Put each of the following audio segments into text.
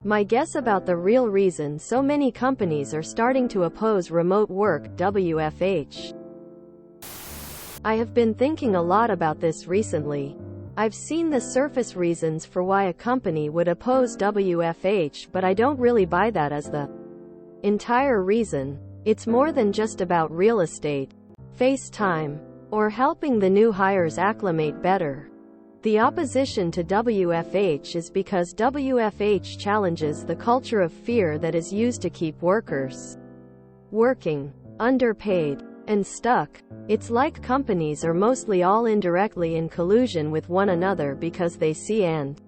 My guess about the real reason so many companies are starting to oppose remote work, WFH. I have been thinking a lot about this recently. I've seen the surface reasons for why a company would oppose WFH, but I don't really buy that as the entire reason. It's more than just about real estate, face time, or helping the new hires acclimate better. The opposition to WFH is because WFH challenges the culture of fear that is used to keep workers working, underpaid, and stuck. It's like companies are mostly all indirectly in collusion with one another because they see and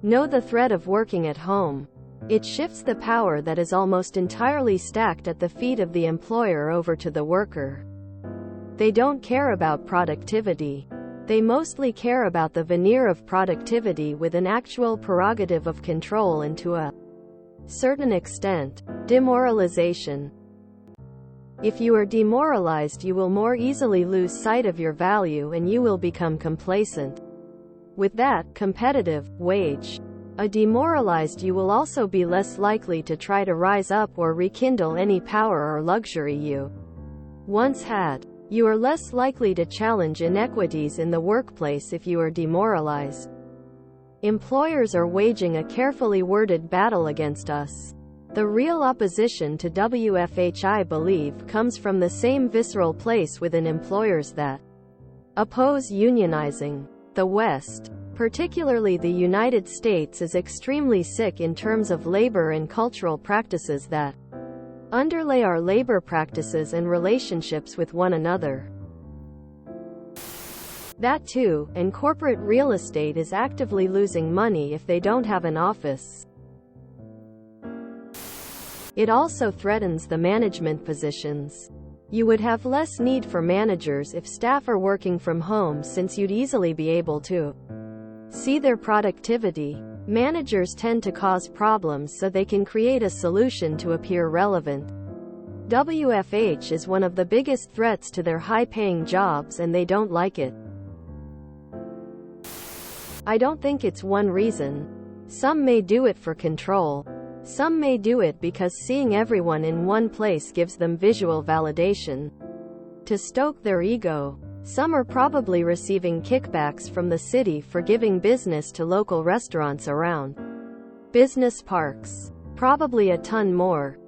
know the threat of working at home. It shifts the power that is almost entirely stacked at the feet of the employer over to the worker. They don't care about productivity. They mostly care about the veneer of productivity with an actual prerogative of control and, to a certain extent, demoralization. If you are demoralized, you will more easily lose sight of your value and you will become complacent. With that competitive wage, a demoralized you will also be less likely to try to rise up or rekindle any power or luxury you once had. You are less likely to challenge inequities in the workplace if you are demoralized. Employers are waging a carefully worded battle against us. The real opposition to WFH, I believe, comes from the same visceral place within employers that oppose unionizing. The West, particularly the United States, is extremely sick in terms of labor and cultural practices that underlay our labor practices and relationships with one another. That too, and corporate real estate is actively losing money if they don't have an office. It also threatens the management positions. You would have less need for managers if staff are working from home, since you'd easily be able to see their productivity. Managers tend to cause problems so they can create a solution to appear relevant. WFH is one of the biggest threats to their high-paying jobs, and they don't like it. I don't think it's one reason. Some may do it for control. Some may do it because seeing everyone in one place gives them visual validation to stoke their ego. Some are probably receiving kickbacks from the city for giving business to local restaurants around business parks. Probably a ton more.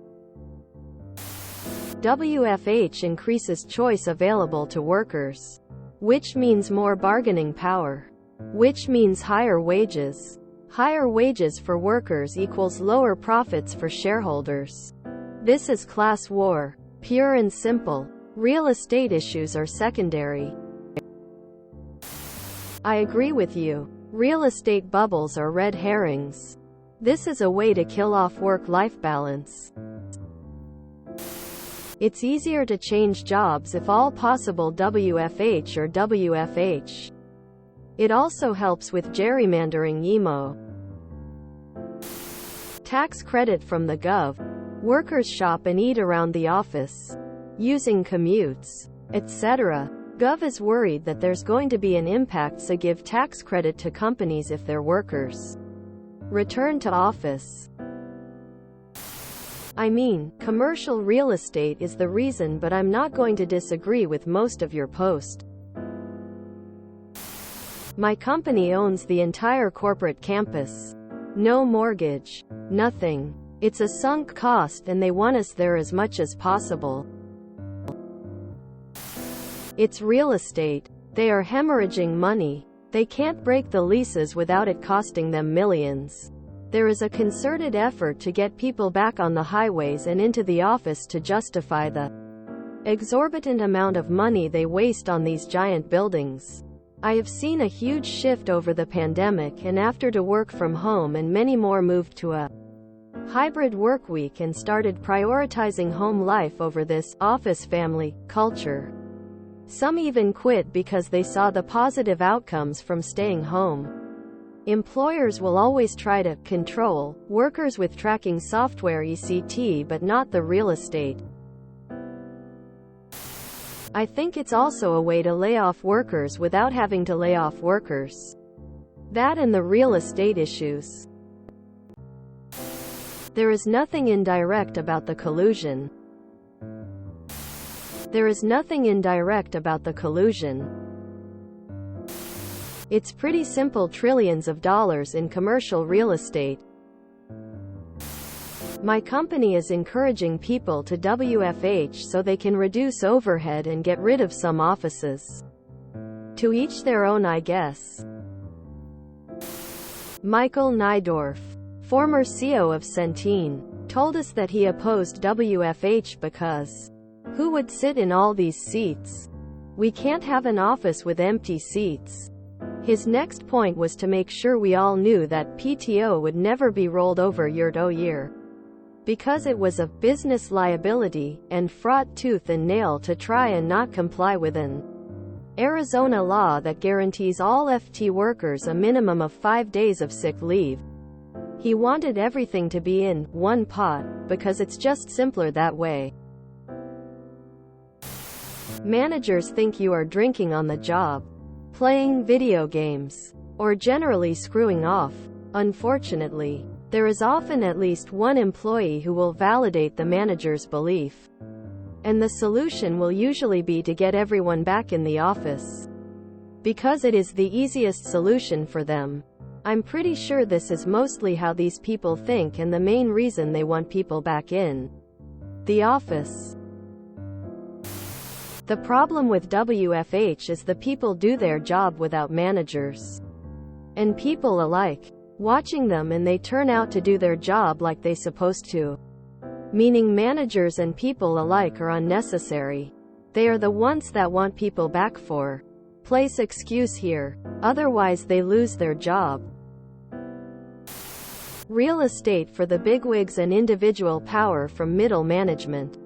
WFH increases choice available to workers, which means more bargaining power, which means higher wages. Higher wages for workers equals lower profits for shareholders. This is class war, pure and simple. Real estate issues are secondary. I agree with you. Real estate bubbles are red herrings. This is a way to kill off work-life balance. It's easier to change jobs if all possible WFH or WFH. It also helps with gerrymandering emo. Tax credit from the Gov. Workers shop and eat around the office, using commutes, etc. Gov is worried that there's going to be an impact, so give tax credit to companies if their workers return to office. I mean, commercial real estate is the reason, but I'm not going to disagree with most of your post. My company owns the entire corporate campus. No mortgage. Nothing. It's a sunk cost and they want us there as much as possible. It's real estate. They are hemorrhaging money. They can't break the leases without it costing them millions. There is a concerted effort to get people back on the highways and into the office to justify the exorbitant amount of money they waste on these giant buildings. I have seen a huge shift over the pandemic and after to work from home, and many more moved to a hybrid work week and started prioritizing home life over this office family culture. Some even quit because they saw the positive outcomes from staying home. Employers will always try to control workers with tracking software ECT, but not the real estate. I think it's also a way to lay off workers without having to lay off workers. That and the real estate issues. There is nothing indirect about the collusion. There is nothing indirect about the collusion. It's pretty simple, trillions of dollars in commercial real estate. My company is encouraging people to WFH so they can reduce overhead and get rid of some offices. To each their own, I guess. Michael Nydorf, former CEO of Centene, told us that he opposed WFH because who would sit in all these seats? We can't have an office with empty seats. His next point was to make sure we all knew that PTO would never be rolled over year to year, because it was a business liability and fraught tooth and nail to try and not comply with an Arizona law that guarantees all FT workers a minimum of 5 days of sick leave. He wanted everything to be in one pot, because it's just simpler that way. Managers think you are drinking on the job, playing video games, or generally screwing off. Unfortunately, there is often at least one employee who will validate the manager's belief. And the solution will usually be to get everyone back in the office, because it is the easiest solution for them. I'm pretty sure this is mostly how these people think and the main reason they want people back in the office. The problem with WFH is the people do their job without managers and people alike watching them, and they turn out to do their job like they supposed to. Meaning managers and people alike are unnecessary. They are the ones that want people back for place excuse here. Otherwise they lose their job. Real estate for the bigwigs and individual power from middle management.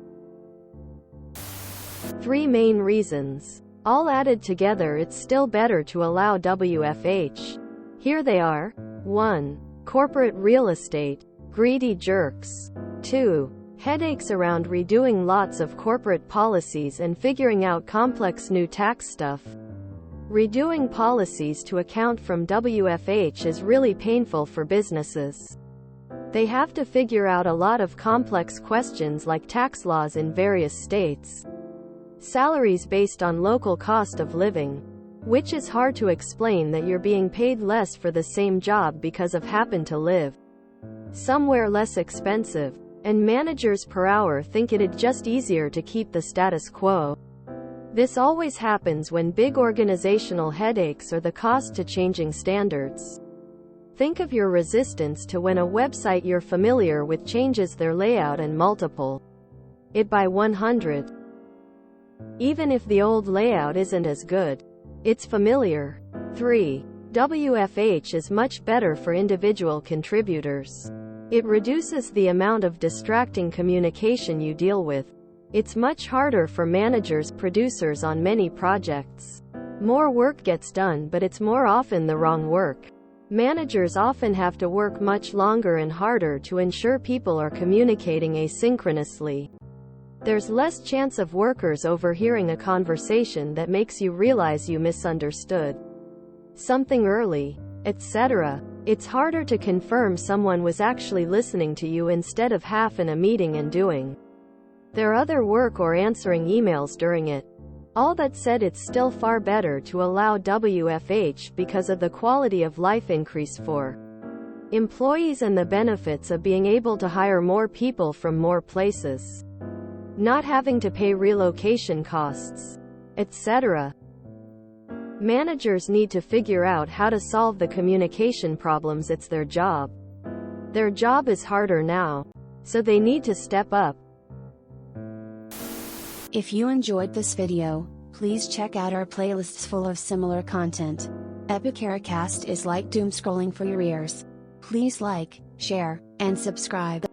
3 main reasons. All added together, it's still better to allow WFH. Here they are. 1. Corporate real estate. Greedy jerks. 2. Headaches around redoing lots of corporate policies and figuring out complex new tax stuff. Redoing policies to account from WFH is really painful for businesses. They have to figure out a lot of complex questions like tax laws in various states, salaries based on local cost of living, which is hard to explain that you're being paid less for the same job because of happen to live somewhere less expensive, and managers per hour think it'd just easier to keep the status quo. This always happens when big organizational headaches or the cost to changing standards. Think of your resistance to when a website you're familiar with changes their layout and multiple it by 100. Even if the old layout isn't as good, it's familiar. 3. WFH is much better for individual contributors. It reduces the amount of distracting communication you deal with. It's much harder for managers, producers on many projects. More work gets done, but it's more often the wrong work. Managers often have to work much longer and harder to ensure people are communicating asynchronously. There's less chance of workers overhearing a conversation that makes you realize you misunderstood something early, etc. It's harder to confirm someone was actually listening to you instead of half in a meeting and doing their other work or answering emails during it. All that said, it's still far better to allow WFH because of the quality of life increase for employees and the benefits of being able to hire more people from more places, not having to pay relocation costs, etc. Managers need to figure out how to solve the communication problems. It's their job. Their job is harder now, so they need to step up. If you enjoyed this video, please check out our playlists full of similar content. YepperyYepstein is like doom scrolling for your ears. Please like, share, and subscribe.